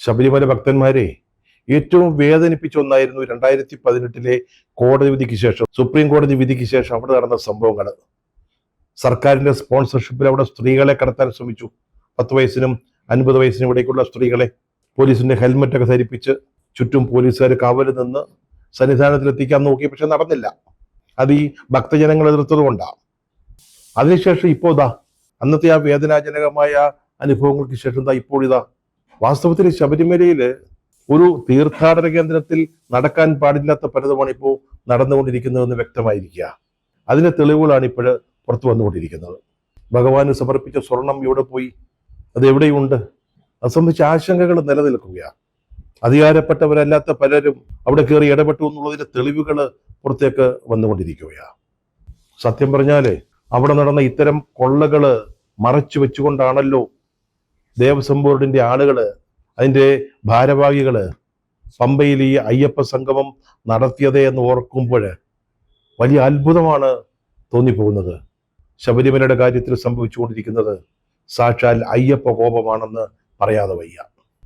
ശബരിമല ഭക്തന്മാരെ ഏറ്റവും വേദനിപ്പിച്ച ഒന്നായിരുന്നു 2018 കോടതി വിധിക്ക് ശേഷം, സുപ്രീം കോടതി വിധിക്ക് ശേഷം അവിടെ നടന്ന സംഭവങ്ങൾ. സർക്കാരിന്റെ സ്പോൺസർഷിപ്പിൽ അവിടെ സ്ത്രീകളെ കടത്താൻ ശ്രമിച്ചു. 10 വയസ്സിനും 50 വയസ്സിനും ഇടയ്ക്കുള്ള സ്ത്രീകളെ പോലീസിന്റെ ഹെൽമെറ്റൊക്കെ ധരിപ്പിച്ച് ചുറ്റും പോലീസുകാർ കാവല് നിന്ന് സന്നിധാനത്തിലെത്തിക്കാൻ നോക്കി. പക്ഷെ നടന്നില്ല. അത് ഈ ഭക്തജനങ്ങൾ എതിർത്തത് കൊണ്ടാണ്. അതിനുശേഷം ഇപ്പോൾ അന്നത്തെ ആ വേദനാജനകമായ അനുഭവങ്ങൾക്ക് ശേഷം ഇപ്പോൾ വാസ്തവത്തിൽ ശബരിമലയിൽ ഒരു തീർത്ഥാടന കേന്ദ്രത്തിൽ നടക്കാൻ പാടില്ലാത്ത പലതുമാണ് ഇപ്പോൾ നടന്നുകൊണ്ടിരിക്കുന്നതെന്ന് വ്യക്തമായിരിക്കുക. അതിന്റെ തെളിവുകളാണ് ഇപ്പോൾ പുറത്തു വന്നുകൊണ്ടിരിക്കുന്നത്. ഭഗവാന് സമർപ്പിച്ച സ്വർണം എവിടെ പോയി? അത് എവിടെയുണ്ട്? അത് സംബന്ധിച്ച ആശങ്കകൾ നിലനിൽക്കുകയാണ്. അധികാരപ്പെട്ടവരല്ലാത്ത പലരും അവിടെ കയറി ഇടപെട്ടു എന്നുള്ളതിന്റെ തെളിവുകൾ പുറത്തേക്ക് വന്നുകൊണ്ടിരിക്കുകയാണ്. സത്യം പറഞ്ഞാല് അവിടെ നടന്ന ഇത്തരം കൊള്ളകള് മറച്ചു വെച്ചുകൊണ്ടാണല്ലോ ദേവസ്വം ബോർഡിന്റെ ആളുകള്, അതിന്റെ ഭാരവാഹികള് പമ്പയിൽ ഈ അയ്യപ്പ സംഗമം നടത്തിയത് എന്ന് ഓർക്കുമ്പോൾ വലിയ അത്ഭുതമാണ് തോന്നിപ്പോകുന്നത്. ശബരിമലയുടെ കാര്യത്തിൽ സംഭവിച്ചുകൊണ്ടിരിക്കുന്നത് സാക്ഷാൽ അയ്യപ്പ കോപമാണെന്ന് പറയാതെ വയ്യ.